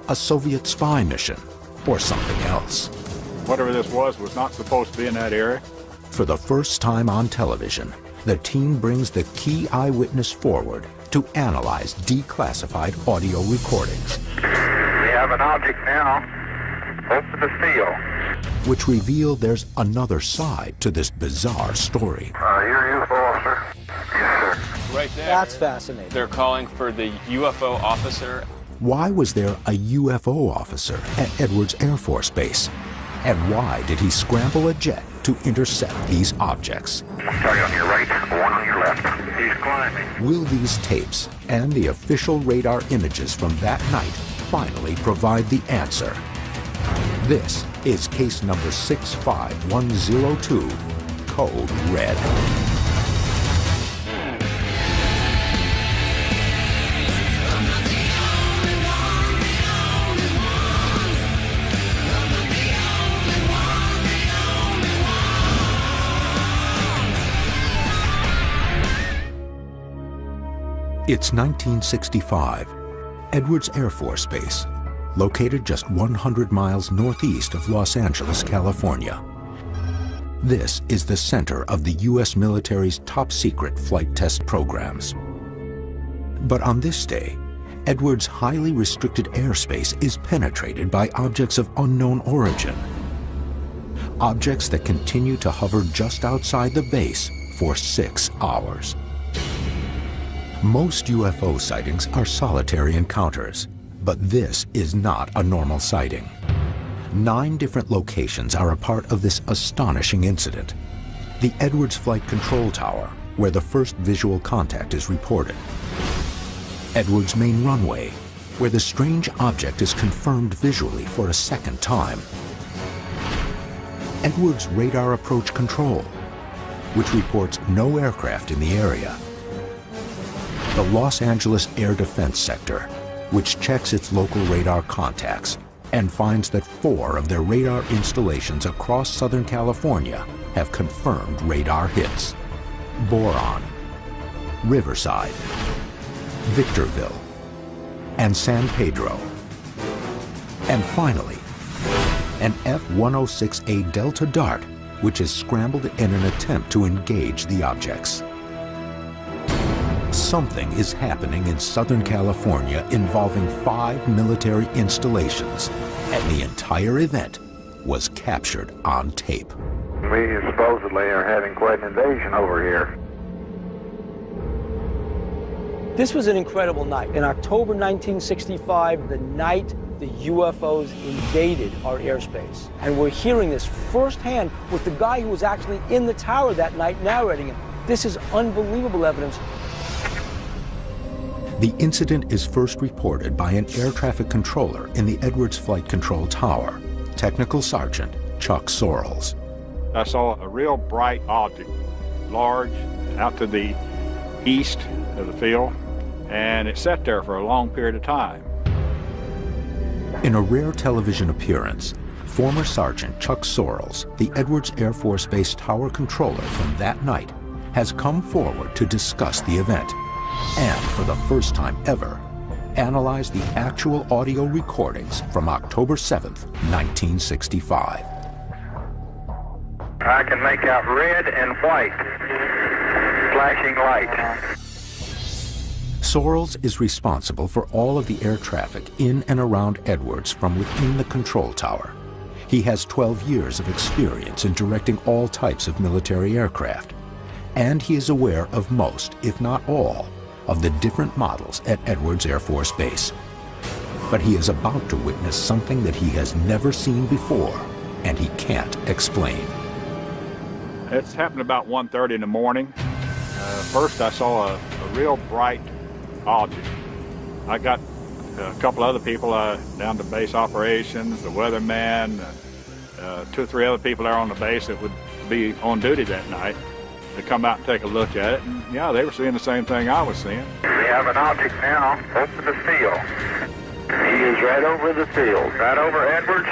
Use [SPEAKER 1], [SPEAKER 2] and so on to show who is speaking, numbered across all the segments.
[SPEAKER 1] a Soviet spy mission, or something else.
[SPEAKER 2] Whatever this was not supposed to be in that area.
[SPEAKER 1] For the first time on television, the team brings the key eyewitness forward to analyze declassified audio recordings.
[SPEAKER 3] We have an object now, over the field.
[SPEAKER 1] Which reveal there's another side to this bizarre story.
[SPEAKER 3] You're UFO officer? Yes, sir.
[SPEAKER 4] Right there.
[SPEAKER 5] That's fascinating.
[SPEAKER 4] They're calling for the UFO officer.
[SPEAKER 1] Why was there a UFO officer at Edwards Air Force Base? And why did he scramble a jet to intercept these objects?
[SPEAKER 3] Target on your right, one on your left. He's climbing.
[SPEAKER 1] Will these tapes and the official radar images from that night finally provide the answer? This is case number 65102, Code Red. It's 1965, Edwards Air Force Base, located just 100 miles northeast of Los Angeles, California. This is the center of the U.S. military's top-secret flight test programs. But on this day, Edwards' highly restricted airspace is penetrated by objects of unknown origin. Objects that continue to hover just outside the base for 6 hours. Most UFO sightings are solitary encounters, but this is not a normal sighting. 9 different locations are a part of this astonishing incident. The Edwards Flight Control Tower, where the first visual contact is reported. Edwards main runway, where the strange object is confirmed visually for a second time. Edwards Radar Approach Control, which reports no aircraft in the area. The Los Angeles Air Defense Sector, which checks its local radar contacts and finds that 4 of their radar installations across Southern California have confirmed radar hits. Boron, Riverside, Victorville, and San Pedro. And finally, an F-106A Delta Dart, which is scrambled in an attempt to engage the objects. Something is happening in Southern California involving 5 military installations, and the entire event was captured on tape.
[SPEAKER 3] We supposedly are having quite an invasion over here.
[SPEAKER 5] This was an incredible night. In October 1965, the night the UFOs invaded our airspace. And we're hearing this firsthand with the guy who was actually in the tower that night narrating it. This is unbelievable evidence.
[SPEAKER 1] The incident is first reported by an air traffic controller in the Edwards Flight Control Tower, Technical Sergeant Chuck Sorrells.
[SPEAKER 2] I saw a real bright object, large, out to the east of the field, and it sat there for a long period of time.
[SPEAKER 1] In a rare television appearance, former Sergeant Chuck Sorrells, the Edwards Air Force Base tower controller from that night, has come forward to discuss the event and, for the first time ever, analyze the actual audio recordings from October 7th, 1965.
[SPEAKER 3] I can make out red and white, flashing lights.
[SPEAKER 1] Sorrells is responsible for all of the air traffic in and around Edwards from within the control tower. He has 12 years of experience in directing all types of military aircraft, and he is aware of most, if not all, of the different models at Edwards Air Force Base. But he is about to witness something that he has never seen before, and he can't explain.
[SPEAKER 2] It's happened about 1:30 in the morning. First I saw a real bright object. I got a couple other people down to base operations, the weatherman, 2 or 3 other people there on the base that would be on duty that night. They come out and take a look at it, and yeah, they were seeing the same thing I was seeing.
[SPEAKER 3] We have an object now over the field. He is right over the field, right over Edwards,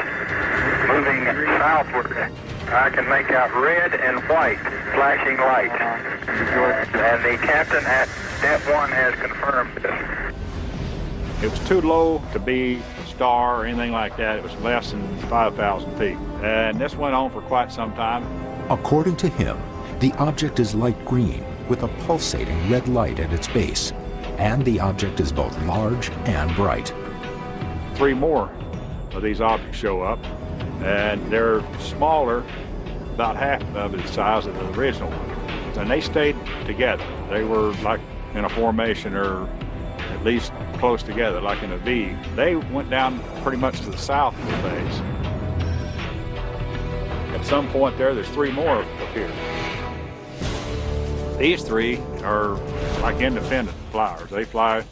[SPEAKER 3] moving southward. I can make out red and white flashing lights. And the captain at Step 1 has confirmed this.
[SPEAKER 2] It was too low to be star or anything like that. It was less than 5,000 feet. And this went on for quite some time.
[SPEAKER 1] According to him, the object is light green with a pulsating red light at its base, and the object is both large and bright.
[SPEAKER 2] 3 more of these objects show up, and they're smaller, about half of the size of the original one. And they stayed together. They were like in a formation, or at least close together, like in a V. They went down pretty much to the south of the base. At some point there's 3 more appeared. These 3 are like independent flyers. They fly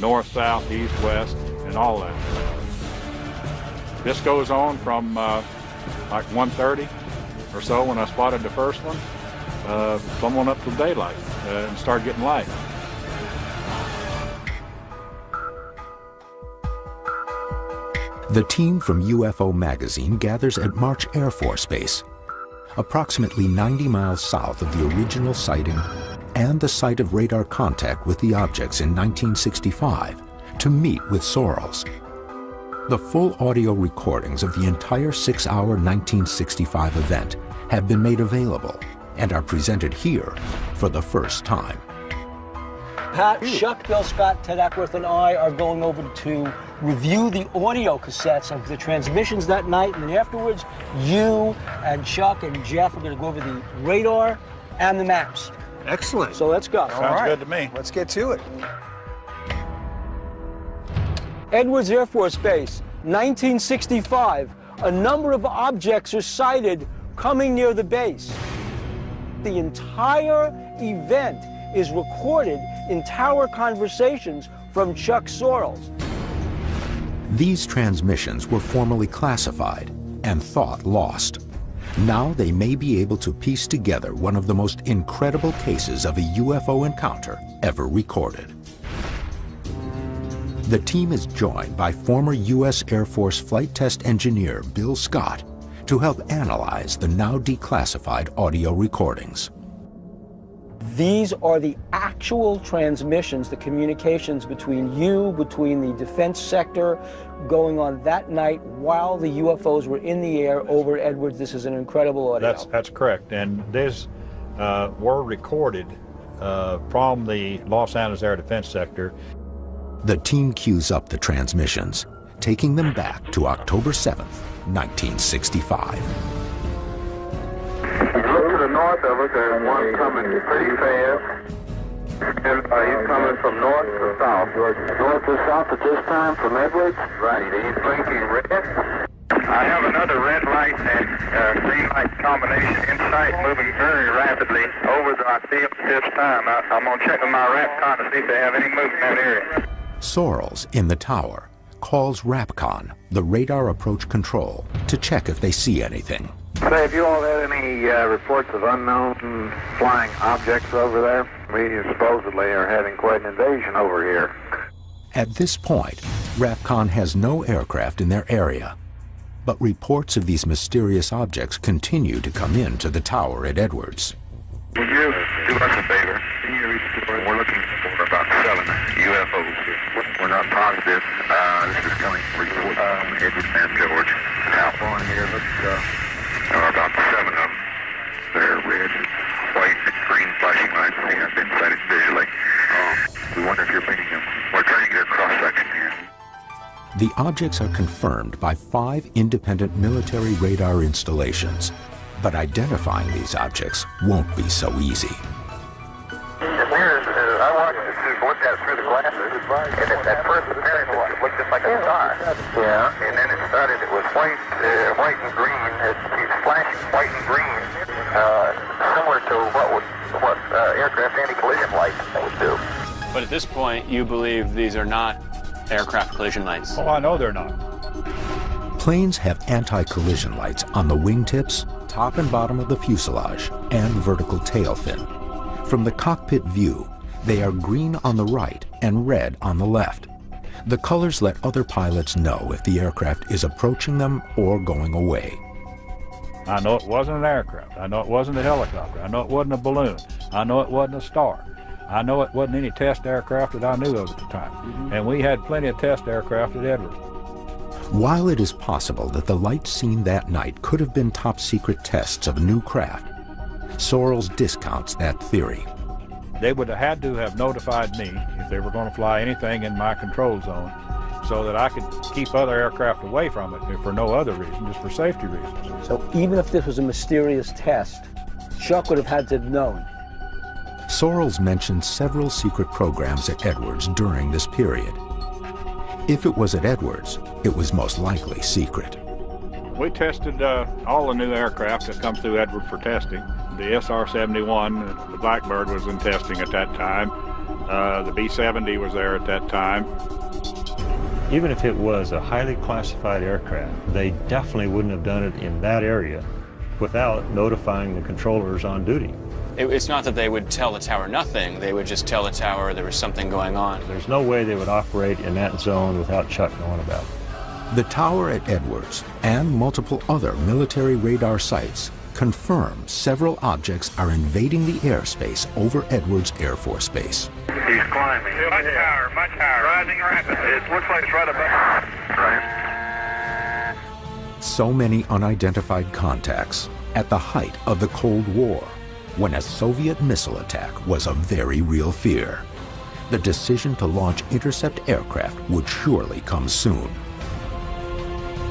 [SPEAKER 2] north, south, east, west, and all that. This goes on from like 1:30 or so when I spotted the first one, someone up till daylight and started getting light.
[SPEAKER 1] The team from UFO magazine gathers at March Air Force Base, approximately 90 miles south of the original sighting and the site of radar contact with the objects in 1965, to meet with Sorrells. The full audio recordings of the entire 6-hour 1965 event have been made available and are presented here for the first time.
[SPEAKER 5] Pat, Chuck, Bill Scott, Ted Eckworth, and I are going over to review the audio cassettes of the transmissions that night, and then afterwards, you and Chuck and Jeff are going to go over the radar and the maps.
[SPEAKER 6] Excellent.
[SPEAKER 5] So let's go.
[SPEAKER 2] Sounds good to me.
[SPEAKER 6] Let's get to it.
[SPEAKER 5] Edwards Air Force Base, 1965. A number of objects are sighted coming near the base. The entire event is recorded in tower conversations from Chuck Sorrells.
[SPEAKER 1] These transmissions were formerly classified and thought lost. Now they may be able to piece together one of the most incredible cases of a UFO encounter ever recorded. The team is joined by former U.S. Air Force flight test engineer Bill Scott to help analyze the now declassified audio recordings.
[SPEAKER 5] These are the actual transmissions, the communications between the defense sector going on that night while the UFOs were in the air over Edwards. This is an incredible audio.
[SPEAKER 2] That's correct. And these were recorded from the Los Angeles Air Defense Sector.
[SPEAKER 1] The team cues up the transmissions, taking them back to October 7th, 1965.
[SPEAKER 3] Look to the north of us, there's one coming pretty fast. And he's coming from north to south. North to south at this time from Edwards? Right, he's blinking red. I have another red light and green light combination in sight, moving very rapidly over the field this time. I'm going to check with my RAPCON to see if they have any movement in that area.
[SPEAKER 1] Sorrells in the tower calls RAPCON, the radar approach control, to check if they see anything.
[SPEAKER 3] Say, have you all had any reports of unknown flying objects over there? We supposedly are having quite an invasion over here.
[SPEAKER 1] At this point, RAPCON has no aircraft in their area, but reports of these mysterious objects continue to come in to the tower at Edwards.
[SPEAKER 3] Would you do us a favor? We're looking for about 7 UFOs. We're not positive. This is coming from Edwards and George. Out on here, there are about 7 of them. They're red, white, and green flashing lights. They have been sighted visually. We wonder if you're painting them. We're trying to get a cross-section here.
[SPEAKER 1] The objects are confirmed by 5 independent military radar installations, but identifying these objects won't be so easy.
[SPEAKER 3] I watched it look at through the glasses, and at first appearance it looked just like a star. Yeah. And then it started, it was white and green. It's flashing white and green, similar to what aircraft anti-collision lights would do.
[SPEAKER 4] But at this point, you believe these are not aircraft collision lights?
[SPEAKER 2] Oh, I know they're not.
[SPEAKER 1] Planes have anti-collision lights on the wingtips, top and bottom of the fuselage, and vertical tail fin. From the cockpit view, they are green on the right and red on the left. The colors let other pilots know if the aircraft is approaching them or going away.
[SPEAKER 2] I know it wasn't an aircraft. I know it wasn't a helicopter. I know it wasn't a balloon. I know it wasn't a star. I know it wasn't any test aircraft that I knew of at the time, and we had plenty of test aircraft at Edwards.
[SPEAKER 1] While it is possible that the lights seen that night could have been top-secret tests of a new craft, Sorrells discounts that theory.
[SPEAKER 2] They would have had to have notified me if they were going to fly anything in my control zone so that I could keep other aircraft away from it, if for no other reason, just for safety reasons.
[SPEAKER 5] So even if this was a mysterious test, Chuck would have had to have known.
[SPEAKER 1] Sorrells mentioned several secret programs at Edwards during this period. If it was at Edwards, it was most likely secret.
[SPEAKER 2] We tested all the new aircraft that come through Edwards for testing. The SR-71, the Blackbird, was in testing at that time. The B-70 was there at that time.
[SPEAKER 6] Even if it was a highly classified aircraft, they definitely wouldn't have done it in that area without notifying the controllers on duty.
[SPEAKER 4] It's not that they would tell the tower nothing, they would just tell the tower there was something going on.
[SPEAKER 6] There's no way they would operate in that zone without Chuck knowing about it.
[SPEAKER 1] The tower at Edwards and multiple other military radar sites confirm several objects are invading the airspace over Edwards Air Force Base.
[SPEAKER 3] He's climbing. Much higher, rising rapidly. It looks like it's right above. Right.
[SPEAKER 1] So many unidentified contacts at the height of the Cold War, when a Soviet missile attack was a very real fear. The decision to launch intercept aircraft would surely come soon.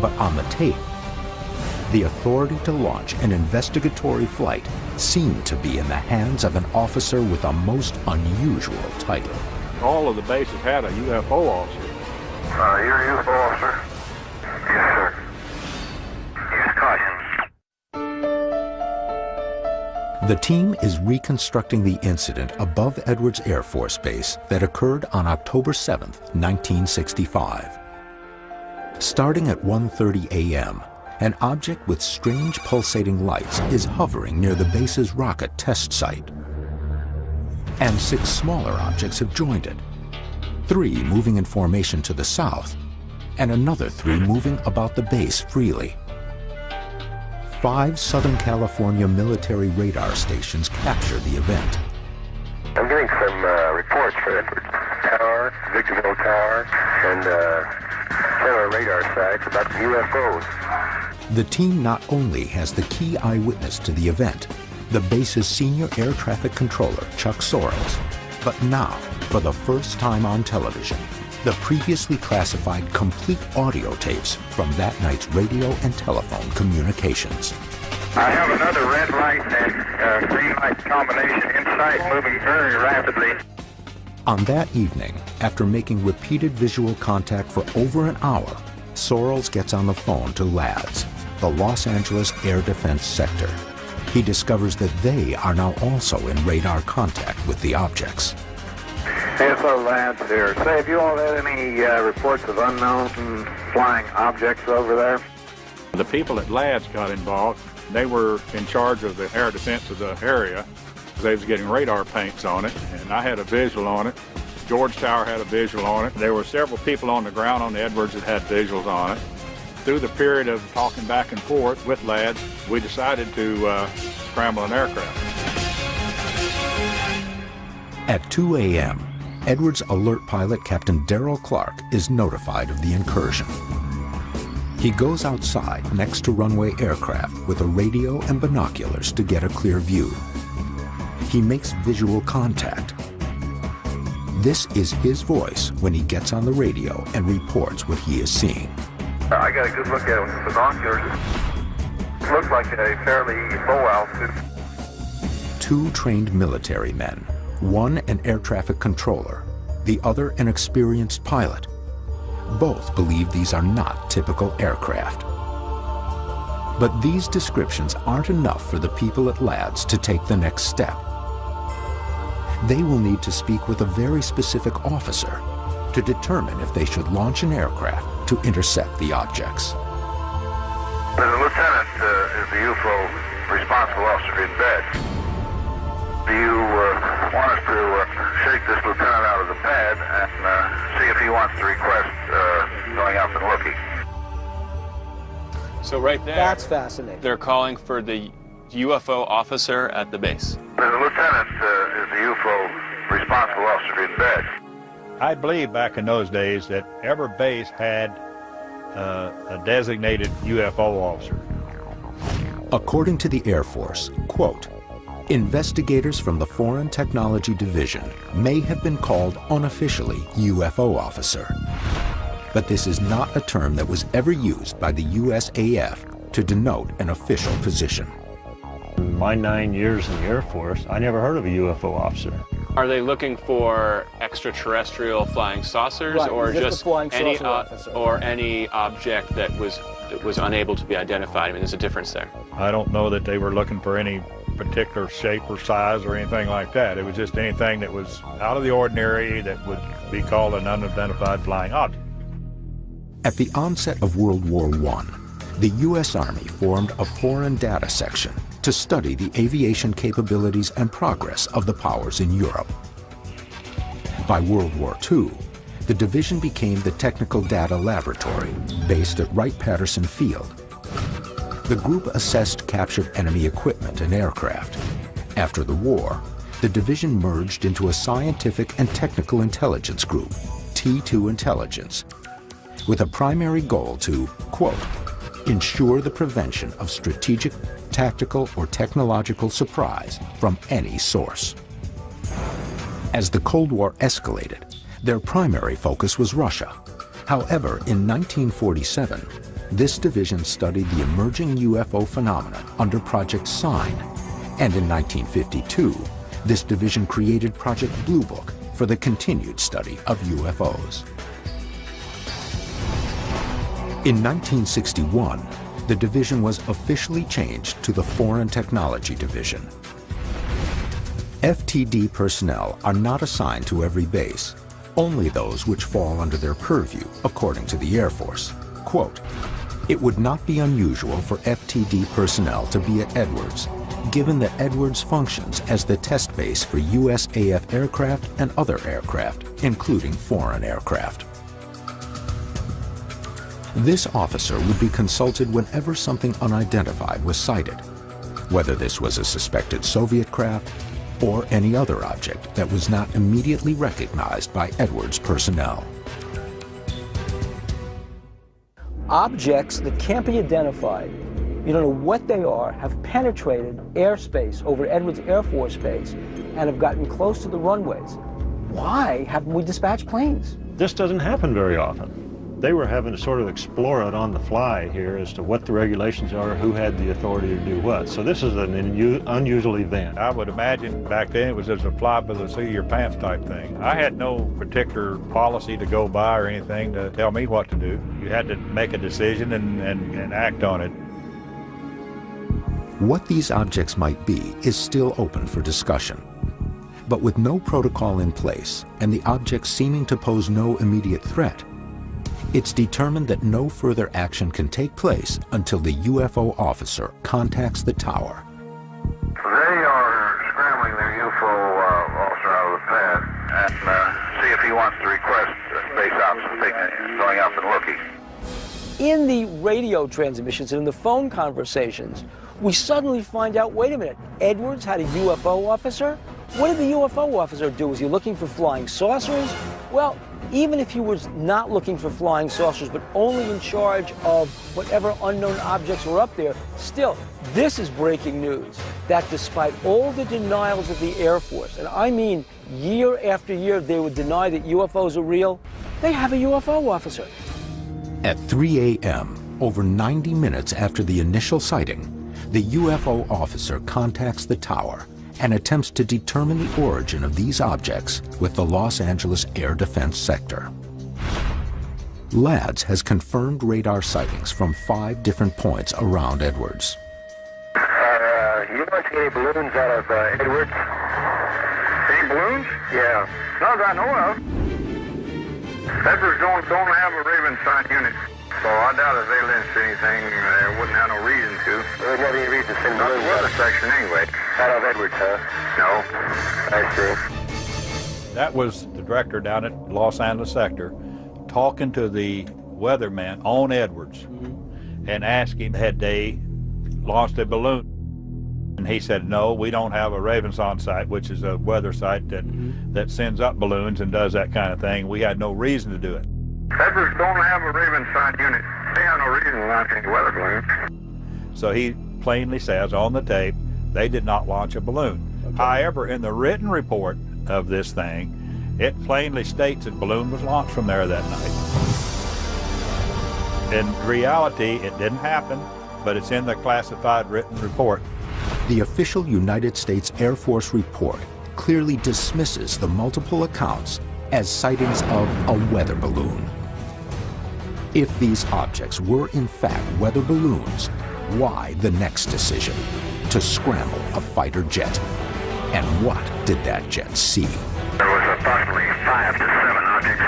[SPEAKER 1] But on the tape, the authority to launch an investigatory flight seemed to be in the hands of an officer with a most unusual title.
[SPEAKER 2] All of the bases had a UFO officer.
[SPEAKER 3] You're a UFO officer? Yes, sir. Use caution.
[SPEAKER 1] The team is reconstructing the incident above Edwards Air Force Base that occurred on October 7th, 1965. Starting at 1:30 a.m., an object with strange pulsating lights is hovering near the base's rocket test site. And 6 smaller objects have joined it. 3 moving in formation to the south, and another 3 moving about the base freely. 5 Southern California military radar stations capture the event.
[SPEAKER 3] I'm getting some reports for Edwards Tower, Victorville Tower, and several radar sites about the UFOs.
[SPEAKER 1] The team not only has the key eyewitness to the event, the base's senior air traffic controller, Chuck Sorrells, but now, for the first time on television, the previously classified complete audio tapes from that night's radio and telephone communications.
[SPEAKER 3] I have another red light and green light combination in sight, moving very rapidly.
[SPEAKER 1] On that evening, after making repeated visual contact for over an hour, Sorrells gets on the phone to LADS, the Los Angeles Air Defense Sector. He discovers that they are now also in radar contact with the objects.
[SPEAKER 3] ASO LADS here. Say, have you all had any reports of unknown flying objects over there?
[SPEAKER 2] The people at LADS got involved. They were in charge of the air defense of the area. They was getting radar paints on it, and I had a visual on it. George Tower had a visual on it. There were several people on the ground on the Edwards that had visuals on it. Through the period of talking back and forth with LADS, we decided to scramble an aircraft.
[SPEAKER 1] At 2 a.m., Edwards alert pilot Captain Darrell Clark is notified of the incursion. He goes outside next to runway aircraft with a radio and binoculars to get a clear view. He makes visual contact. This is his voice when he gets on the radio and reports what he is seeing.
[SPEAKER 3] I got a good look at it with the binoculars. It looks like a fairly low altitude.
[SPEAKER 1] 2 trained military men, one an air traffic controller, the other an experienced pilot. Both believe these are not typical aircraft. But these descriptions aren't enough for the people at LADS to take the next step. They will need to speak with a very specific officer to determine if they should launch an aircraft to intercept the objects.
[SPEAKER 3] The lieutenant is the UFO responsible officer in bed. Do you want us to shake this lieutenant out of the pad and see if he wants to request going out and looking?
[SPEAKER 4] So right there,
[SPEAKER 5] That's fascinating.
[SPEAKER 4] they're calling for the UFO officer at the base.
[SPEAKER 3] The lieutenant is the UFO responsible officer in bed.
[SPEAKER 2] I believe back in those days that every base had a designated UFO officer.
[SPEAKER 1] According to the Air Force, quote, investigators from the Foreign Technology Division may have been called unofficially UFO officer. But this is not a term that was ever used by the USAF to denote an official position.
[SPEAKER 6] In my 9 years in the Air Force, I never heard of a UFO officer.
[SPEAKER 4] Are they looking for extraterrestrial flying saucers,
[SPEAKER 5] Right,
[SPEAKER 4] or
[SPEAKER 5] just the flying
[SPEAKER 4] any
[SPEAKER 5] saucer officer?
[SPEAKER 4] or any object that was unable to be identified? I mean, there's a difference there.
[SPEAKER 2] I don't know that they were looking for any particular shape or size or anything like that. It was just anything that was out of the ordinary that would be called an unidentified flying object.
[SPEAKER 1] At the onset of World War I, the U.S. Army formed a Foreign Data Section to study the aviation capabilities and progress of the powers in Europe. By World War II, the division became the Technical Data Laboratory, based at Wright-Patterson Field. The group assessed captured enemy equipment and aircraft. After the war, the division merged into a Scientific and Technical Intelligence Group, T2 Intelligence, with a primary goal to, quote, ensure the prevention of strategic, tactical, or technological surprise from any source. As the Cold War escalated, their primary focus was Russia. However, in 1947, this division studied the emerging UFO phenomena under Project Sign, and in 1952, this division created Project Blue Book for the continued study of UFOs. In 1961, the division was officially changed to the Foreign Technology Division. FTD personnel are not assigned to every base, only those which fall under their purview, according to the Air Force. Quote, it would not be unusual for FTD personnel to be at Edwards, given that Edwards functions as the test base for USAF aircraft and other aircraft, including foreign aircraft. This officer would be consulted whenever something unidentified was sighted, whether this was a suspected Soviet craft or any other object that was not immediately recognized by Edwards personnel.
[SPEAKER 5] Objects that can't be identified, you don't know what they are, have penetrated airspace over Edwards Air Force Base and have gotten close to the runways. Why haven't we dispatched planes?
[SPEAKER 6] This doesn't happen very often. They were having to sort of explore it on the fly here as to what the regulations are, who had the authority to do what. So this is an unusual event.
[SPEAKER 2] I would imagine back then it was just a fly by the seat of your pants type thing. I had no particular policy to go by or anything to tell me what to do. You had to make a decision and act on it.
[SPEAKER 1] What these objects might be is still open for discussion. But with no protocol in place and the objects seeming to pose no immediate threat, it's determined that no further action can take place until the UFO officer contacts the tower.
[SPEAKER 3] They are scrambling their UFO officer out of the pad and see if he wants to request space ops going up and looking.
[SPEAKER 5] In the radio transmissions and in the phone conversations, we suddenly find out, wait a minute, Edwards had a UFO officer? What did the UFO officer do? Was he looking for flying saucers? Well, even if he was not looking for flying saucers, but only in charge of whatever unknown objects were up there, still, this is breaking news, that despite all the denials of the Air Force, and I mean year after year they would deny that UFOs are real, they have a UFO officer.
[SPEAKER 1] At 3 a.m., over 90 minutes after the initial sighting, the UFO officer contacts the tower and attempts to determine the origin of these objects with the Los Angeles Air Defense Sector. LADS has confirmed radar sightings from 5 different points around Edwards.
[SPEAKER 3] You want to see any balloons out of Edwards? Any balloons? Yeah. Not that I know of. Edwards don't have a Raven sign unit. So I doubt if they lynched anything, they wouldn't have no reason to. They wouldn't have any reason to send balloons out of the section anyway. Out of Edwards, huh? No. I see.
[SPEAKER 2] That was the director down at Los Angeles Sector talking to the weatherman on Edwards and asking had they launched a balloon. And he said, no, we don't have a Ravensson site, which is a weather site that sends up balloons and does that kind of thing. We had no reason to do it.
[SPEAKER 3] Edwards don't have a Ravensson unit. They have no reason to launch any weather balloons.
[SPEAKER 2] So he plainly says on the tape, they did not launch a balloon. Okay. However, in the written report of this thing, it plainly states that a balloon was launched from there that night. In reality, it didn't happen, but it's in the classified written report.
[SPEAKER 1] The official United States Air Force report clearly dismisses the multiple accounts as sightings of a weather balloon. If these objects were in fact weather balloons, why the next decision? To scramble a fighter jet. And what did that jet see?
[SPEAKER 3] There was approximately 5 to 7 objects.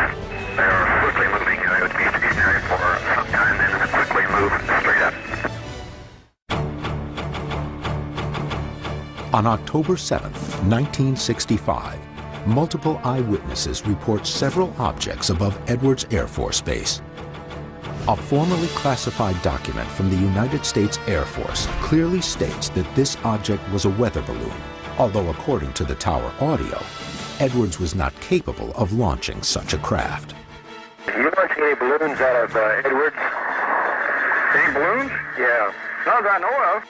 [SPEAKER 3] They were quickly moving. They would be stationary for some time, then quickly move straight up.
[SPEAKER 1] On October 7, 1965, multiple eyewitnesses report several objects above Edwards Air Force Base. A formerly classified document from the United States Air Force clearly states that this object was a weather balloon, although according to the tower audio, Edwards was not capable of launching such a craft.
[SPEAKER 3] Did you launch any balloons out of Edwards? Any balloons? Yeah. None that I know of.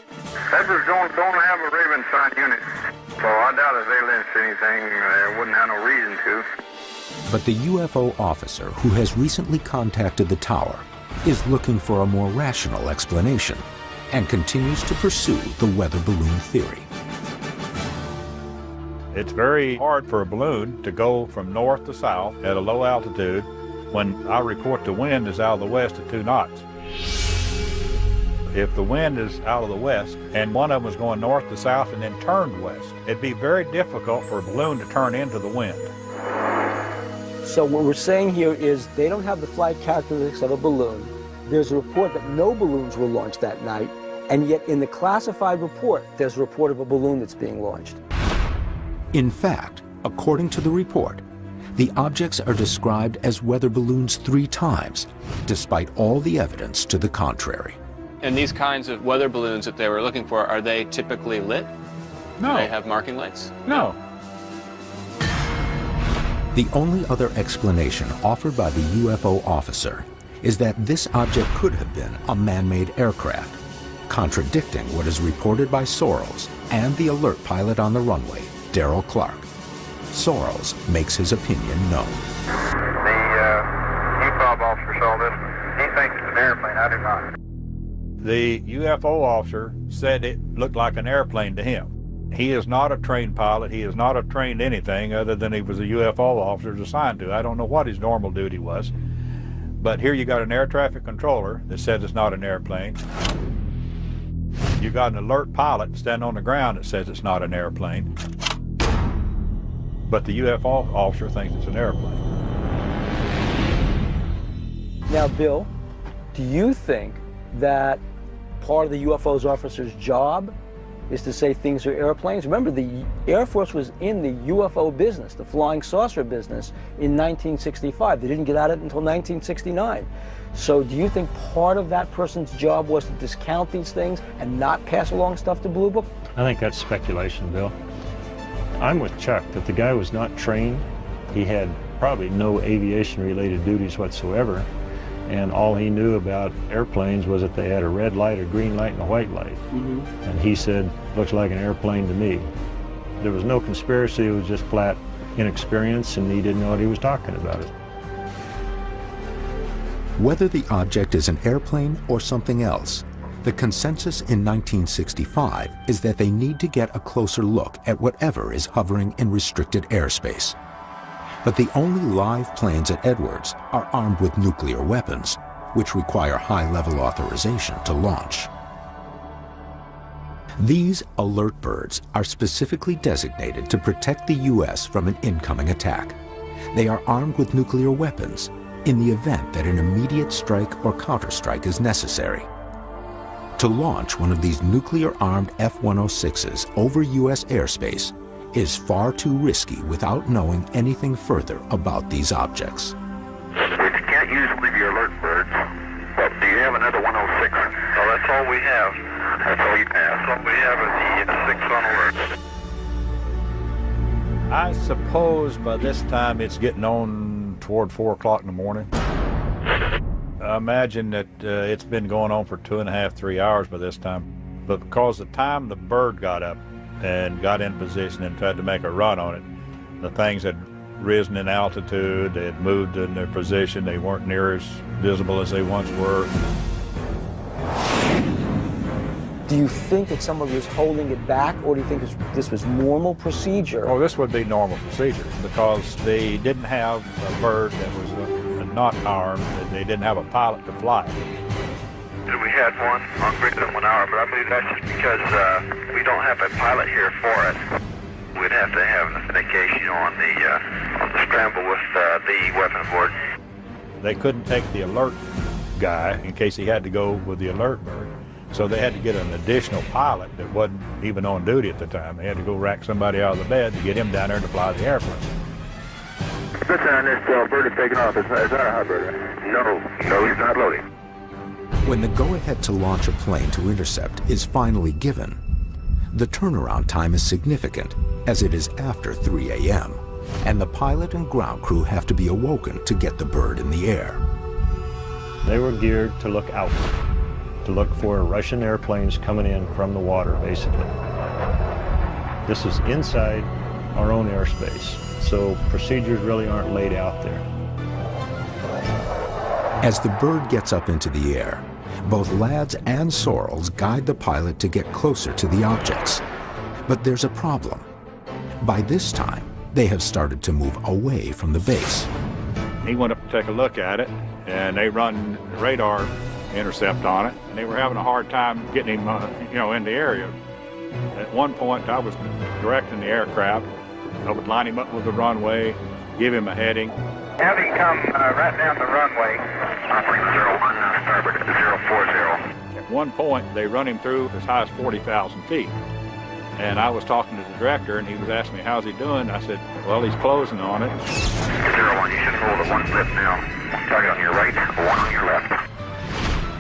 [SPEAKER 3] Edwards don't have a Ravensson unit, so I doubt if they launched anything. They wouldn't have no reason to.
[SPEAKER 1] But the UFO officer who has recently contacted the tower is looking for a more rational explanation and continues to pursue the weather balloon theory.
[SPEAKER 2] It's very hard for a balloon to go from north to south at a low altitude when I report the wind is out of the west at 2 knots. If the wind is out of the west and one of them was going north to south and then turned west, it'd be very difficult for a balloon to turn into the wind.
[SPEAKER 5] So what we're saying here is they don't have the flight characteristics of a balloon. There's a report that no balloons were launched that night, and yet in the classified report, there's a report of a balloon that's being launched.
[SPEAKER 1] In fact, according to the report, the objects are described as weather balloons 3 times, despite all the evidence to the contrary.
[SPEAKER 4] And these kinds of weather balloons that they were looking for, are they typically lit?
[SPEAKER 2] No.
[SPEAKER 4] Do they have marking lights?
[SPEAKER 2] No.
[SPEAKER 1] The only other explanation offered by the UFO officer is that this object could have been a man-made aircraft, contradicting what is reported by Sorrells and the alert pilot on the runway, Darrell Clark. Sorrells makes his opinion known.
[SPEAKER 3] The UFO officer saw this. He thinks it's an airplane. I do not.
[SPEAKER 2] The UFO officer said it looked like an airplane to him. He is not a trained pilot. He is not a trained anything other than he was a UFO officer assigned to. I don't know what his normal duty was. But here you got an air traffic controller that says it's not an airplane. You got an alert pilot standing on the ground that says it's not an airplane. But the UFO officer thinks it's an airplane.
[SPEAKER 5] Now, Bill, do you think that part of the UFO's officer's job is to say things are airplanes? Remember, the Air Force was in the UFO business, the flying saucer business, in 1965. They didn't get at it until 1969. So do you think part of that person's job was to discount these things and not pass along stuff to Blue Book?
[SPEAKER 6] I think that's speculation, Bill. I'm with Chuck that the guy was not trained. He had probably no aviation-related duties whatsoever. And all he knew about airplanes was that they had a red light, a green light, and a white light. Mm-hmm. And he said, looks like an airplane to me. There was no conspiracy, it was just flat inexperience, and he didn't know what he was talking about.
[SPEAKER 1] Whether the object is an airplane or something else, the consensus in 1965 is that they need to get a closer look at whatever is hovering in restricted airspace. But the only live planes at Edwards are armed with nuclear weapons, which require high-level authorization to launch. These alert birds are specifically designated to protect the U.S. from an incoming attack. They are armed with nuclear weapons in the event that an immediate strike or counterstrike is necessary. To launch one of these nuclear-armed F-106s over U.S. airspace is far too risky without knowing anything further about these objects.
[SPEAKER 3] You can't use one of your alert birds. But do you have another 106? Oh, that's all we have. That's all you have. That's what we have at the 6 on alert.
[SPEAKER 2] I suppose by this time it's getting on toward 4 o'clock in the morning. I imagine that it's been going on for 2.5, 3 hours by this time. But because the time the bird got up and got in position and tried to make a run on it, the things had risen in altitude, they had moved in their position, they weren't near as visible as they once were.
[SPEAKER 5] Do you think that somebody was holding it back, or do you think this was normal procedure?
[SPEAKER 2] Oh, this would be normal procedure because they didn't have a bird that was not armed, and they didn't have a pilot to fly it.
[SPEAKER 3] We had one on greater than 1 hour, but I believe that's just because we don't have a pilot here for it. We'd have to have an authentication on the scramble with the weapon board.
[SPEAKER 2] They couldn't take the alert guy in case he had to go with the alert bird. So they had to get an additional pilot that wasn't even on duty at the time. They had to go rack somebody out of the bed to get him down there to fly the airplane.
[SPEAKER 3] Listen, this bird is taking off. It's not a hot bird. No, he's not loading.
[SPEAKER 1] When the go-ahead to launch a plane to intercept is finally given, the turnaround time is significant, as it is after 3 a.m., and the pilot and ground crew have to be awoken to get the bird in the air.
[SPEAKER 6] They were geared to look out, to look for Russian airplanes coming in from the water, basically. This is inside our own airspace, so procedures really aren't laid out there.
[SPEAKER 1] As the bird gets up into the air, both Lads and Sorrells guide the pilot to get closer to the objects. But there's a problem. By this time, they have started to move away from the base.
[SPEAKER 2] He went up to take a look at it, and they run radar intercept on it, and they were having a hard time getting him, in the area. At one point, I was directing the aircraft. I would line him up with the runway, give him a heading.
[SPEAKER 3] Have him come right down the runway. Operator 01, starboard 040.
[SPEAKER 2] At one point, they run him through as high as 40,000 feet. And I was talking to the director, and he was asking me, how's he doing? I said, well, he's closing on it.
[SPEAKER 3] 01, you should hold a 1 foot now. Target on your right, 1 on your left.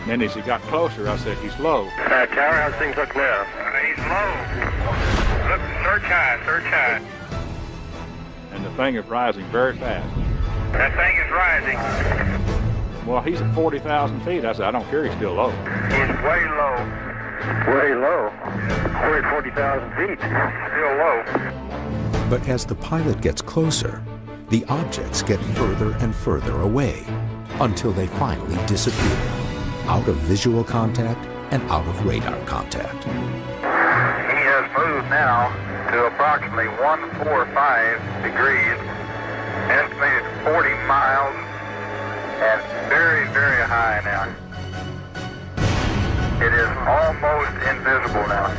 [SPEAKER 2] And as he got closer, I said, he's low.
[SPEAKER 3] Tower, how's things look now? He's low. Look, search high, search high.
[SPEAKER 2] And the thing is rising very fast.
[SPEAKER 3] That thing is rising.
[SPEAKER 2] Well, he's at 40,000 feet. I said, I don't care, he's still low.
[SPEAKER 3] He's way low. Way low. We're at 40,000 feet. Still low.
[SPEAKER 1] But as the pilot gets closer, the objects get further and further away until they finally disappear, out of visual contact and out of radar contact.
[SPEAKER 3] He has moved now to approximately 145 degrees, estimated 40 miles, and very, very high now. It is almost invisible now.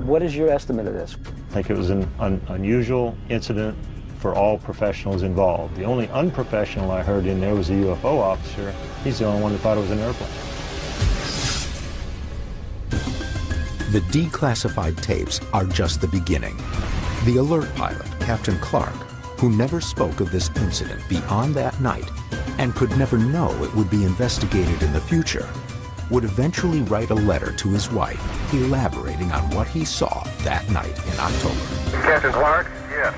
[SPEAKER 5] What is your estimate of this?
[SPEAKER 6] I think it was an unusual incident for all professionals involved. The only unprofessional I heard in there was the UFO officer. He's the only one that thought it was an airplane.
[SPEAKER 1] The declassified tapes are just the beginning. The alert pilot, Captain Clark, who never spoke of this incident beyond that night and could never know it would be investigated in the future, would eventually write a letter to his wife elaborating on what he saw that night in October.
[SPEAKER 3] Captain Clark? Yes.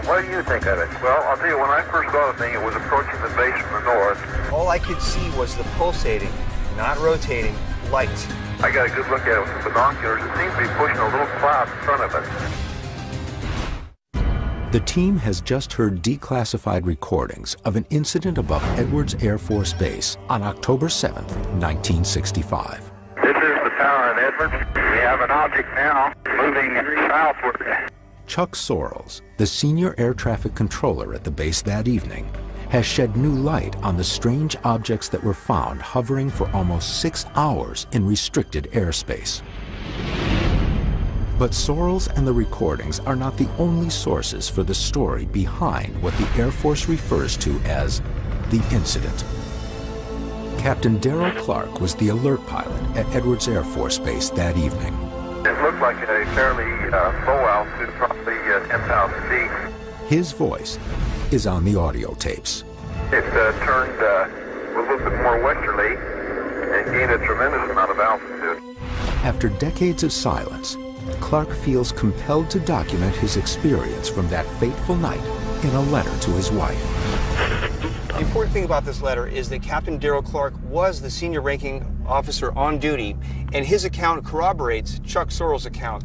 [SPEAKER 3] What do you think of it? Well, I'll tell you, when I first saw the thing, it was approaching the base from the north.
[SPEAKER 7] All I could see was the pulsating, not rotating, light.
[SPEAKER 3] I got a good look at it with the binoculars. It seems to be pushing a little cloud in front of it.
[SPEAKER 1] The team has just heard declassified recordings of an incident above Edwards Air Force Base on October 7th, 1965.
[SPEAKER 3] This is the tower in Edwards. We have an object now moving southward.
[SPEAKER 1] Chuck Sorrells, the senior air traffic controller at the base that evening, has shed new light on the strange objects that were found hovering for almost 6 hours in restricted airspace. But Sorrells and the recordings are not the only sources for the story behind what the Air Force refers to as the incident. Captain Darrell Clark was the alert pilot at Edwards Air Force Base that evening.
[SPEAKER 3] It looked like a fairly low altitude, probably 10,000 feet.
[SPEAKER 1] His voice is on the audio tapes.
[SPEAKER 3] It turned a little bit more westerly and gained a tremendous amount of altitude.
[SPEAKER 1] After decades of silence, Clark feels compelled to document his experience from that fateful night in a letter to his wife.
[SPEAKER 7] The important thing about this letter is that Captain Darrell Clark was the senior ranking officer on duty, and his account corroborates Chuck Sorrell's account.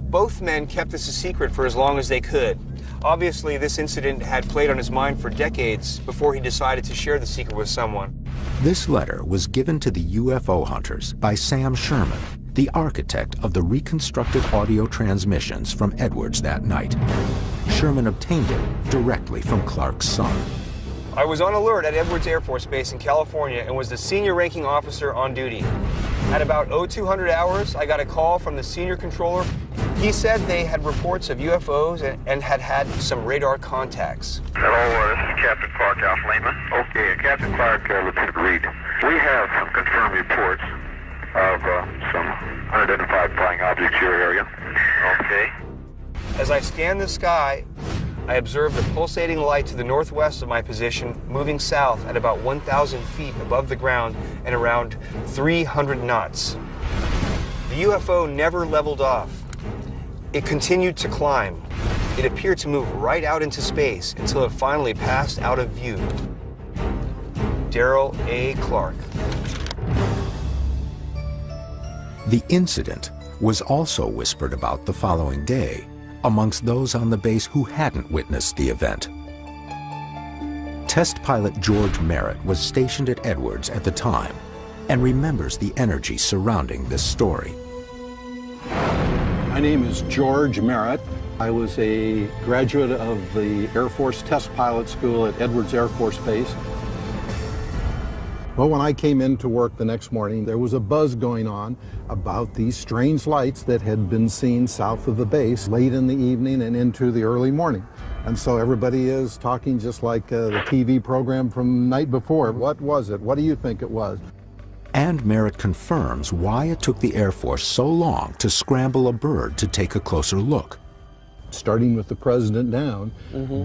[SPEAKER 7] Both men kept this a secret for as long as they could. Obviously, this incident had played on his mind for decades before he decided to share the secret with someone.
[SPEAKER 1] This letter was given to the UFO hunters by Sam Sherman, the architect of the reconstructed audio transmissions from Edwards that night. Sherman obtained it directly from Clark's son.
[SPEAKER 7] I was on alert at Edwards Air Force Base in California and was the senior ranking officer on duty. At about 0200 hours, I got a call from the senior controller. He said they had reports of UFOs and had had some radar contacts.
[SPEAKER 3] Hello, this is Captain Clark, Alpha Lima. Okay, Captain Clark, Lieutenant Reed. We have some confirmed reports of some unidentified flying objects in your area. Okay.
[SPEAKER 7] As I scanned the sky, I observed a pulsating light to the northwest of my position, moving south at about 1,000 feet above the ground and around 300 knots. The UFO never leveled off. It continued to climb. It appeared to move right out into space until it finally passed out of view. Darrell A. Clark.
[SPEAKER 1] The incident was also whispered about the following day amongst those on the base who hadn't witnessed the event. Test pilot George Merritt was stationed at Edwards at the time and remembers the energy surrounding this story.
[SPEAKER 8] My name is George Merritt. I was a graduate of the Air Force Test Pilot School at Edwards Air Force Base. Well, when I came in to work the next morning, there was a buzz going on about these strange lights that had been seen south of the base late in the evening and into the early morning. And so everybody is talking just like the TV program from the night before. What was it? What do you think it was?
[SPEAKER 1] And Merritt confirms why it took the Air Force so long to scramble a bird to take a closer look.
[SPEAKER 8] Starting with the president down,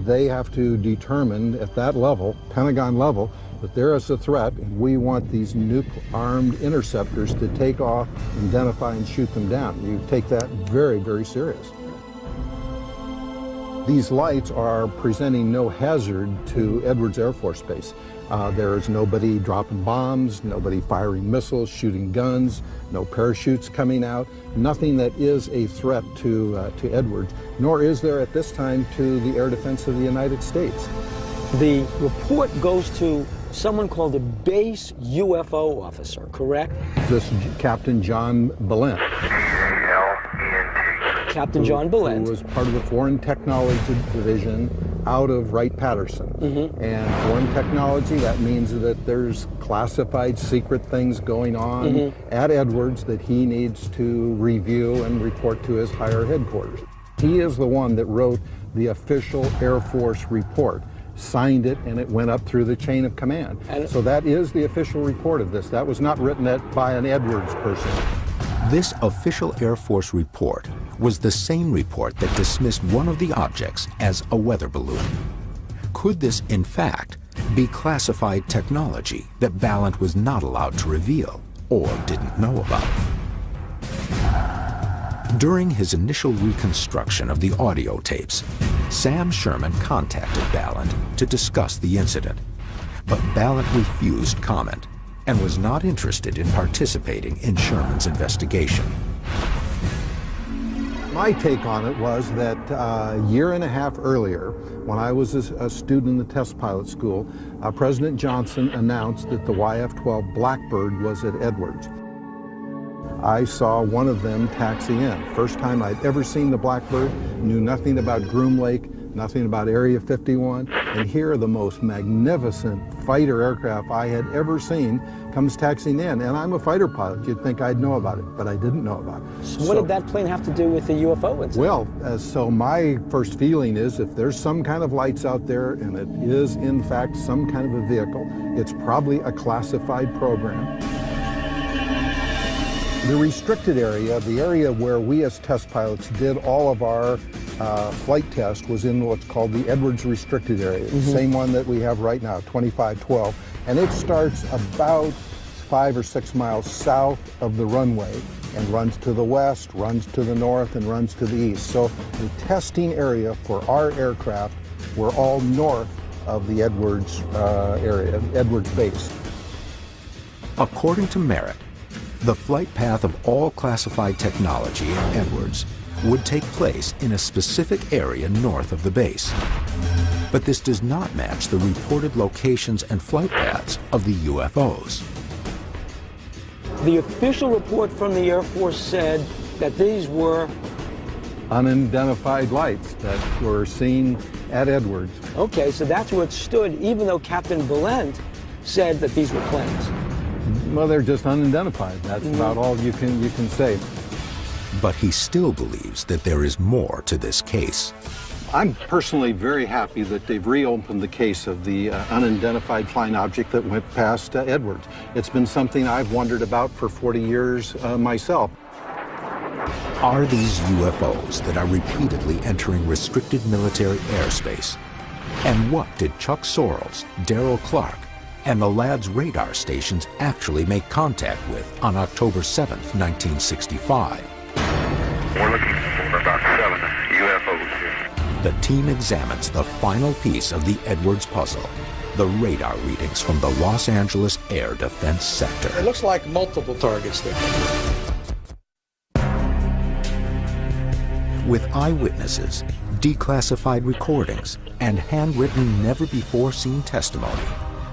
[SPEAKER 8] they have to determine at that level, Pentagon level, that there is a threat and we want these nuke-armed interceptors to take off, identify, and shoot them down. You take that very, very serious. These lights are presenting no hazard to Edwards Air Force Base. There is nobody dropping bombs, nobody firing missiles, shooting guns, no parachutes coming out, nothing that is a threat to Edwards, nor is there at this time to the air defense of the United States.
[SPEAKER 5] The report goes to someone called a base UFO officer, correct?
[SPEAKER 8] This Captain John Balint.
[SPEAKER 5] Captain John Balint.
[SPEAKER 8] Who was part of the Foreign Technology Division out of Wright-Patterson. And foreign technology, that means that there's classified secret things going on at Edwards that he needs to review and report to his higher headquarters. He is the one that wrote the official Air Force report, signed it, and it went up through the chain of command. And so that is the official report of this. That was not written by an Edwards person.
[SPEAKER 1] This official Air Force report was the same report that dismissed one of the objects as a weather balloon. Could this, in fact, be classified technology that Balint was not allowed to reveal or didn't know about? During his initial reconstruction of the audio tapes, Sam Sherman contacted Balint to discuss the incident, but Balint refused comment and was not interested in participating in Sherman's investigation.
[SPEAKER 8] My take on it was that a year and a half earlier, when I was a student in the test pilot school, President Johnson announced that the YF-12 Blackbird was at Edwards. I saw one of them taxi in. First time I'd ever seen the Blackbird, knew nothing about Groom Lake, nothing about Area 51, and here the most magnificent fighter aircraft I had ever seen comes taxiing in, and I'm a fighter pilot. You'd think I'd know about it, but I didn't know about it.
[SPEAKER 5] So what did that plane have to do with the UFO incident?
[SPEAKER 8] Well, so my first feeling is if there's some kind of lights out there, and it is in fact some kind of a vehicle, it's probably a classified program. The restricted area, the area where we as test pilots did all of our flight test, was in what's called the Edwards restricted area, the same one that we have right now, 2512. And it starts about 5 or 6 miles south of the runway and runs to the west, runs to the north, and runs to the east. So the testing area for our aircraft were all north of the Edwards area, Edwards base.
[SPEAKER 1] According to Merritt, the flight path of all classified technology at Edwards would take place in a specific area north of the base. But this does not match the reported locations and flight paths of the UFOs.
[SPEAKER 5] The official report from the Air Force said that these were
[SPEAKER 8] unidentified lights that were seen at Edwards.
[SPEAKER 5] Okay, so that's where it stood, even though Captain Valent said that these were planes.
[SPEAKER 8] Well, they're just unidentified. That's about all you can say.
[SPEAKER 1] But he still believes that there is more to this case.
[SPEAKER 8] I'm personally very happy that they've reopened the case of the unidentified flying object that went past Edwards. It's been something I've wondered about for 40 years myself.
[SPEAKER 1] Are these UFOs that are repeatedly entering restricted military airspace? And what did Chuck Sorrells, Darrell Clark, and the LADS radar stations actually make contact with on October 7th, 1965?
[SPEAKER 3] We're looking for about 7 UFOs here.
[SPEAKER 1] The team examines the final piece of the Edwards puzzle, the radar readings from the Los Angeles Air Defense Sector.
[SPEAKER 5] It looks like multiple targets there.
[SPEAKER 1] With eyewitnesses, declassified recordings, and handwritten, never-before-seen testimony,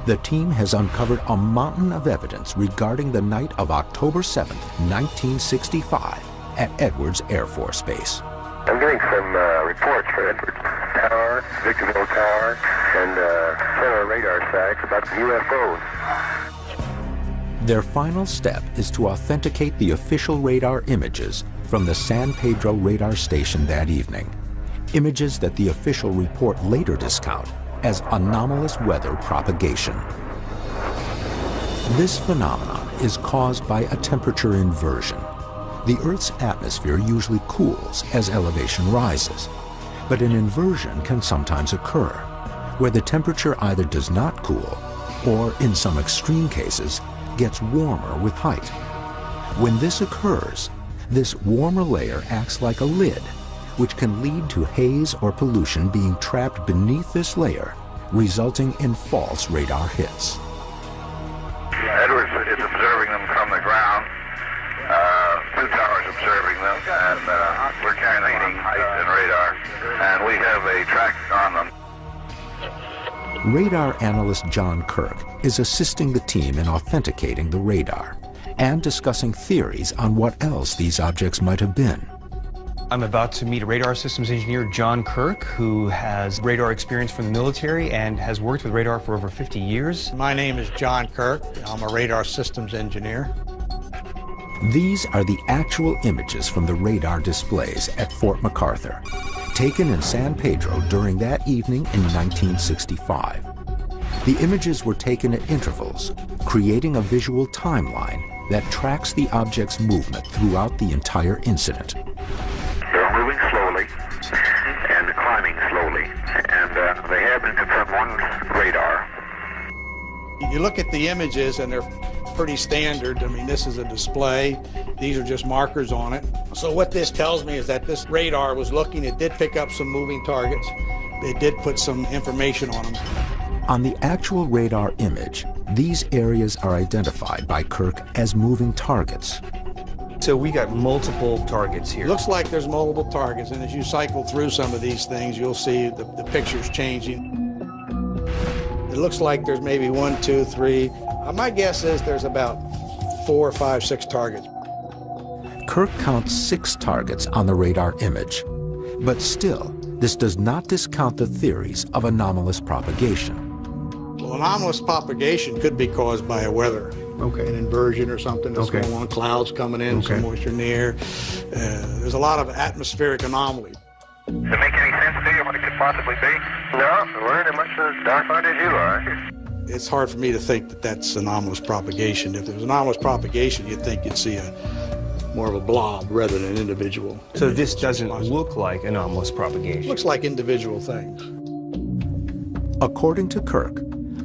[SPEAKER 1] the team has uncovered a mountain of evidence regarding the night of October 7th, 1965, at Edwards Air Force Base.
[SPEAKER 3] I'm getting some reports for Edwards Tower, Victorville Tower, and several radar sites about the UFOs.
[SPEAKER 1] Their final step is to authenticate the official radar images from the San Pedro radar station that evening, images that the official report later discount as anomalous weather propagation. This phenomenon is caused by a temperature inversion. The Earth's atmosphere usually cools as elevation rises, but an inversion can sometimes occur, where the temperature either does not cool or, in some extreme cases, gets warmer with height. When this occurs, this warmer layer acts like a lid, which can lead to haze or pollution being trapped beneath this layer, resulting in false radar hits.
[SPEAKER 3] Edwards is observing them from the ground. 2 towers observing them, and we're calculating height and radar, and we have a track on them.
[SPEAKER 1] Radar analyst John Kirk is assisting the team in authenticating the radar and discussing theories on what else these objects might have been.
[SPEAKER 7] I'm about to meet a radar systems engineer, John Kirk, who has radar experience from the military and has worked with radar for over 50 years.
[SPEAKER 9] My name is John Kirk. I'm a radar systems engineer.
[SPEAKER 1] These are the actual images from the radar displays at Fort MacArthur, taken in San Pedro during that evening in 1965. The images were taken at intervals, creating a visual timeline that tracks the object's movement throughout the entire incident.
[SPEAKER 3] They're moving slowly and climbing slowly, and they have been confirmed on radar.
[SPEAKER 9] You look at the images and they're pretty standard. I mean, this is a display. These are just markers on it. So what this tells me is that this radar was looking, it did pick up some moving targets. It did put some information on them.
[SPEAKER 1] On the actual radar image, these areas are identified by Kirk as moving targets.
[SPEAKER 7] So we got multiple targets here.
[SPEAKER 9] Looks like there's multiple targets, and as you cycle through some of these things, you'll see the pictures changing. It looks like there's maybe 1, 2, 3. My guess is there's about 4, 5, 6 targets.
[SPEAKER 1] Kirk counts 6 targets on the radar image, but still, this does not discount the theories of anomalous propagation.
[SPEAKER 9] Well, anomalous propagation could be caused by a weather. Okay. An inversion or something that's going on, clouds coming in, some moisture near. There's a lot of atmospheric anomaly.
[SPEAKER 3] Does it make any sense to you what it could possibly be? No, we're in as much as dark-eyed as you are.
[SPEAKER 9] It's hard for me to think that that's anomalous propagation. If there was anomalous propagation, you'd think you'd see more of a blob rather than an individual.
[SPEAKER 7] So this doesn't look like anomalous propagation?
[SPEAKER 9] It looks like individual things.
[SPEAKER 1] According to Kirk,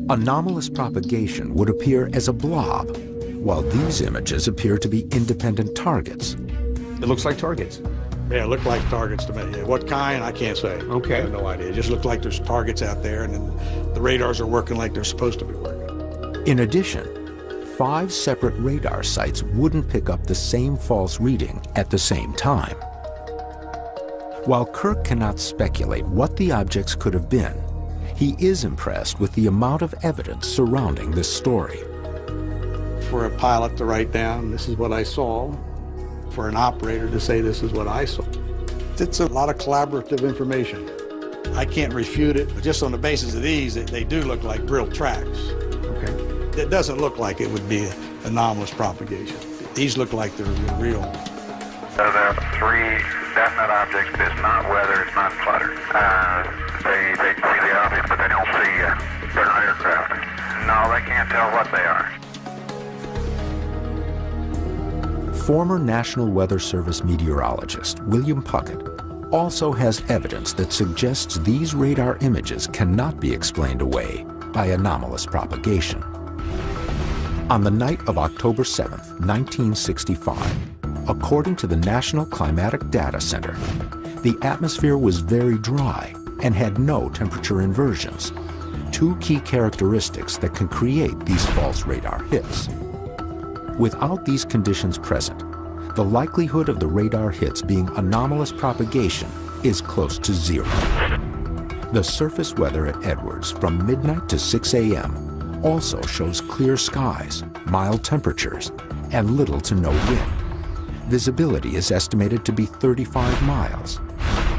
[SPEAKER 1] anomalous propagation would appear as a blob, while these images appear to be independent targets.
[SPEAKER 7] It looks like targets.
[SPEAKER 9] Yeah, it looked like targets to me. Yeah, what kind, I can't say.
[SPEAKER 7] Okay.
[SPEAKER 9] I have no idea. It just looked like there's targets out there, and then the radars are working like they're supposed to be working.
[SPEAKER 1] In addition, 5 separate radar sites wouldn't pick up the same false reading at the same time. While Kirk cannot speculate what the objects could have been, he is impressed with the amount of evidence surrounding this story.
[SPEAKER 9] For a pilot to write down, this is what I saw, for an operator to say this is what I saw. It's a lot of collaborative information. I can't refute it, but just on the basis of these, they do look like real tracks.
[SPEAKER 7] Okay.
[SPEAKER 9] It doesn't look like it would be anomalous propagation. These look like they're real.
[SPEAKER 3] So there are 3 definite objects. It's not weather, it's not flutter. They see the object, but they don't see, they're not aircraft. No, they can't tell what they are.
[SPEAKER 1] Former National Weather Service meteorologist William Puckett also has evidence that suggests these radar images cannot be explained away by anomalous propagation. On the night of October 7, 1965, according to the National Climatic Data Center, the atmosphere was very dry and had no temperature inversions, 2 key characteristics that can create these false radar hits. Without these conditions present, the likelihood of the radar hits being anomalous propagation is close to 0. The surface weather at Edwards from midnight to 6 a.m. also shows clear skies, mild temperatures, and little to no wind. Visibility is estimated to be 35 miles.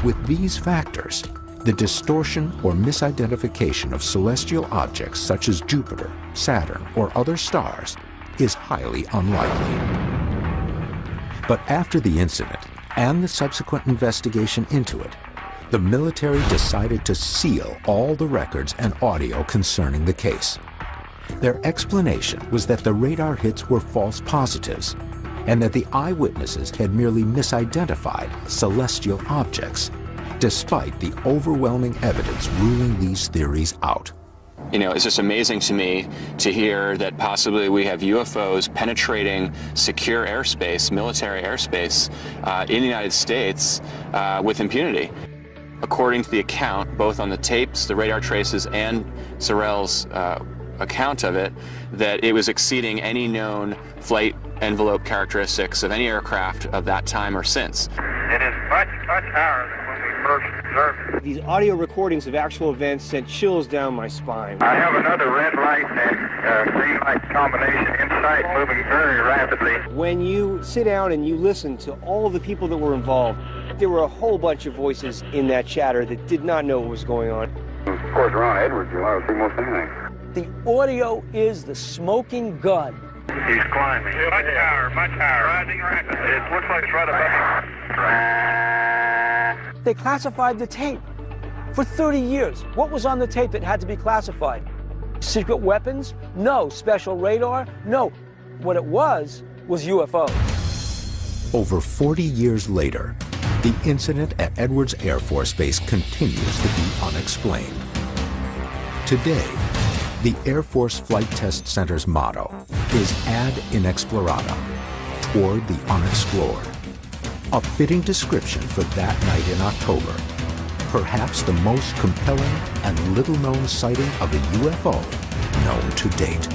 [SPEAKER 1] With these factors, the distortion or misidentification of celestial objects such as Jupiter, Saturn, or other stars is highly unlikely. But after the incident and the subsequent investigation into it, the military decided to seal all the records and audio concerning the case. Their explanation was that the radar hits were false positives and that the eyewitnesses had merely misidentified celestial objects, despite the overwhelming evidence ruling these theories out.
[SPEAKER 4] You know, it's just amazing to me to hear that possibly we have UFOs penetrating secure airspace, military airspace, in the United States with impunity. According to the account, both on the tapes, the radar traces, and Sorrell's account of it, that it was exceeding any known flight envelope characteristics of any aircraft of that time or since.
[SPEAKER 3] It is much, much higher than when we first observed it.
[SPEAKER 7] These audio recordings of actual events sent chills down my spine.
[SPEAKER 3] I have another red light and green light combination in sight, moving very rapidly.
[SPEAKER 7] When you sit down and you listen to all of the people that were involved, there were a whole bunch of voices in that chatter that did not know what was going on.
[SPEAKER 3] Of course, around Edwards, you'll never see most anything.
[SPEAKER 5] The audio is the smoking gun.
[SPEAKER 3] He's climbing. Much higher, much higher. Rising rapidly. It looks like it's right above.
[SPEAKER 5] They classified the tape. For 30 years, what was on the tape that had to be classified? Secret weapons? No. Special radar? No. What it was UFOs.
[SPEAKER 1] Over 40 years later, the incident at Edwards Air Force Base continues to be unexplained. Today, the Air Force Flight Test Center's motto is Ad Inexplorata, toward the unexplored. A fitting description for that night in October, perhaps the most compelling and little-known sighting of a UFO known to date.